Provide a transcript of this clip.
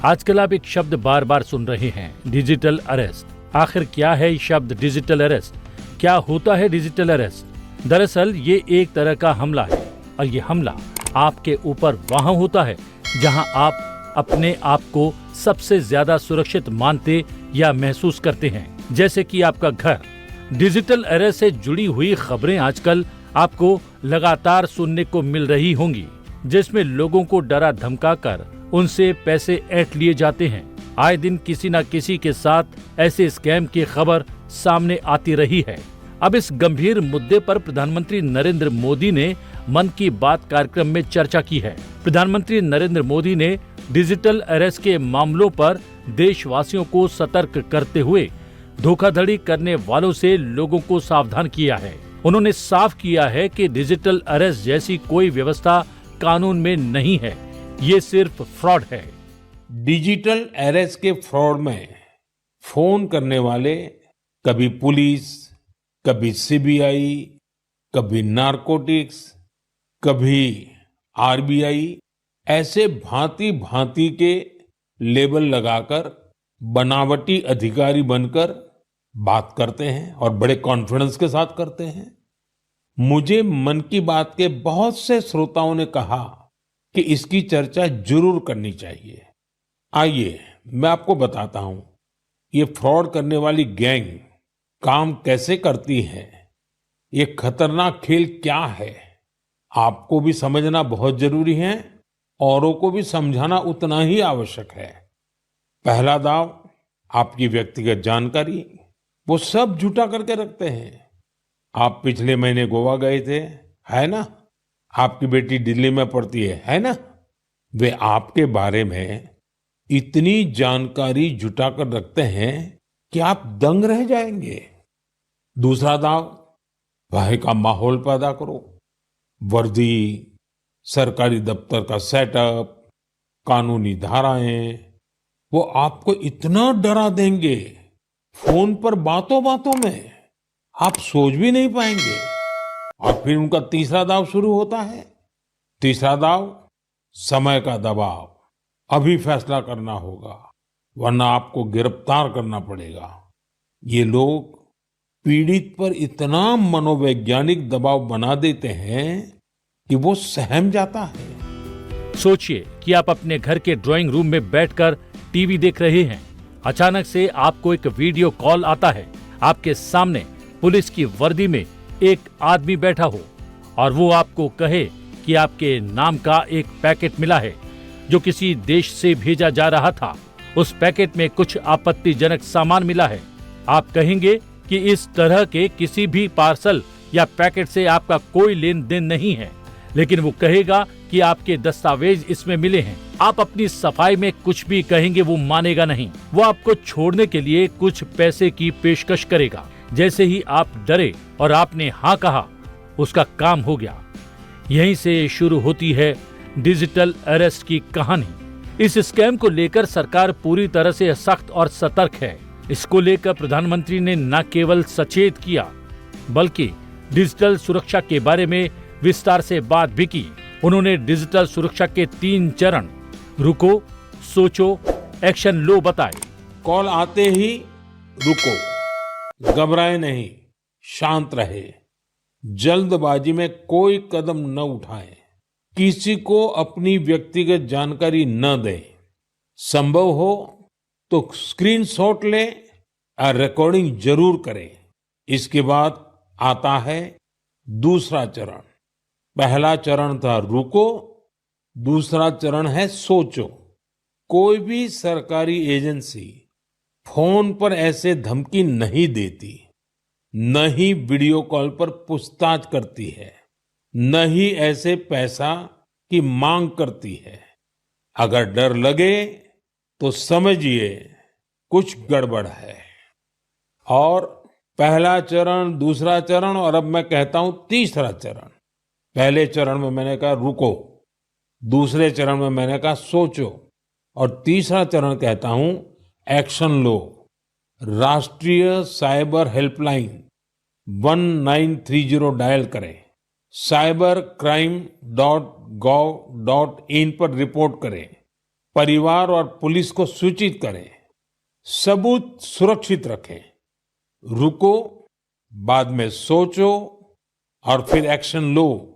आजकल आप एक शब्द बार बार सुन रहे हैं, डिजिटल अरेस्ट। आखिर क्या है ये शब्द डिजिटल अरेस्ट? क्या होता है डिजिटल अरेस्ट? दरअसल ये एक तरह का हमला है और ये हमला आपके ऊपर वहां होता है जहां आप अपने आप को सबसे ज्यादा सुरक्षित मानते या महसूस करते हैं, जैसे कि आपका घर। डिजिटल अरेस्ट से जुड़ी हुई खबरें आजकल आपको लगातार सुनने को मिल रही होंगी, जिसमें लोगों को डरा धमका कर उनसे पैसे ऐंठ लिए जाते हैं। आए दिन किसी न किसी के साथ ऐसे स्कैम की खबर सामने आती रही है। अब इस गंभीर मुद्दे पर प्रधानमंत्री नरेंद्र मोदी ने मन की बात कार्यक्रम में चर्चा की है। प्रधानमंत्री नरेंद्र मोदी ने डिजिटल अरेस्ट के मामलों पर देशवासियों को सतर्क करते हुए धोखाधड़ी करने वालों से लोगों को सावधान किया है। उन्होंने साफ किया है कि डिजिटल अरेस्ट जैसी कोई व्यवस्था कानून में नहीं है, ये सिर्फ फ्रॉड है। डिजिटल अरेस्ट के फ्रॉड में फोन करने वाले कभी पुलिस, कभी सीबीआई, कभी नारकोटिक्स, कभी आरबीआई, ऐसे भांति भांति के लेबल लगाकर बनावटी अधिकारी बनकर बात करते हैं और बड़े कॉन्फिडेंस के साथ करते हैं। मुझे मन की बात के बहुत से श्रोताओं ने कहा कि इसकी चर्चा जरूर करनी चाहिए। आइए मैं आपको बताता हूं ये फ्रॉड करने वाली गैंग काम कैसे करती है, ये खतरनाक खेल क्या है। आपको भी समझना बहुत जरूरी है, औरों को भी समझाना उतना ही आवश्यक है। पहला दाव आपकी व्यक्तिगत जानकारी, वो सब जुटा करके रखते हैं। आप पिछले महीने गोवा गए थे, है ना? आपकी बेटी दिल्ली में पढ़ती है ना? वे आपके बारे में इतनी जानकारी जुटा कर रखते हैं कि आप दंग रह जाएंगे। दूसरा दाव, भय का माहौल पैदा करो। वर्दी, सरकारी दफ्तर का सेटअप, कानूनी धाराएं, वो आपको इतना डरा देंगे फोन पर बातों बातों में आप सोच भी नहीं पाएंगे। और फिर उनका तीसरा दाव शुरू होता है। तीसरा दाव, समय का दबाव। अभी फैसला करना होगा वरना आपको गिरफ्तार करना पड़ेगा। ये लोग पीड़ित पर इतना मनोवैज्ञानिक दबाव बना देते हैं कि वो सहम जाता है। सोचिए कि आप अपने घर के ड्राइंग रूम में बैठकर टीवी देख रहे हैं। अचानक से आपको एक वीडियो कॉल आता है। आपके सामने पुलिस की वर्दी में एक आदमी बैठा हो और वो आपको कहे कि आपके नाम का एक पैकेट मिला है जो किसी देश से भेजा जा रहा था। उस पैकेट में कुछ आपत्तिजनक सामान मिला है। आप कहेंगे कि इस तरह के किसी भी पार्सल या पैकेट से आपका कोई लेन देन नहीं है, लेकिन वो कहेगा कि आपके दस्तावेज इसमें मिले हैं। आप अपनी सफाई में कुछ भी कहेंगे, वो मानेगा नहीं। वो आपको छोड़ने के लिए कुछ पैसे की पेशकश करेगा। जैसे ही आप डरे और आपने हाँ कहा, उसका काम हो गया। यहीं से शुरू होती है डिजिटल अरेस्ट की कहानी। इस स्कैम को लेकर सरकार पूरी तरह से सख्त और सतर्क है। इसको लेकर प्रधानमंत्री ने न केवल सचेत किया, बल्कि डिजिटल सुरक्षा के बारे में विस्तार से बात भी की। उन्होंने डिजिटल सुरक्षा के 3 चरण, रुको, सोचो, एक्शन लो, बताए। कॉल आते ही रुको, घबराए नहीं, शांत रहे, जल्दबाजी में कोई कदम न उठाएं, किसी को अपनी व्यक्तिगत जानकारी न दें। संभव हो तो स्क्रीनशॉट लें और रिकॉर्डिंग जरूर करें। इसके बाद आता है दूसरा चरण। पहला चरण था रुको, दूसरा चरण है सोचो। कोई भी सरकारी एजेंसी फोन पर ऐसे धमकी नहीं देती, न ही वीडियो कॉल पर पूछताछ करती है, न ही ऐसे पैसा की मांग करती है। अगर डर लगे तो समझिए कुछ गड़बड़ है। और पहला चरण, दूसरा चरण और अब मैं कहता हूं तीसरा चरण। पहले चरण में मैंने कहा रुको, दूसरे चरण में मैंने कहा सोचो और तीसरा चरण कहता हूं एक्शन लो। राष्ट्रीय साइबर हेल्पलाइन 1930 डायल करें, cybercrime.gov.in पर रिपोर्ट करें, परिवार और पुलिस को सूचित करें, सबूत सुरक्षित रखें, रुको, बाद में सोचो और फिर एक्शन लो।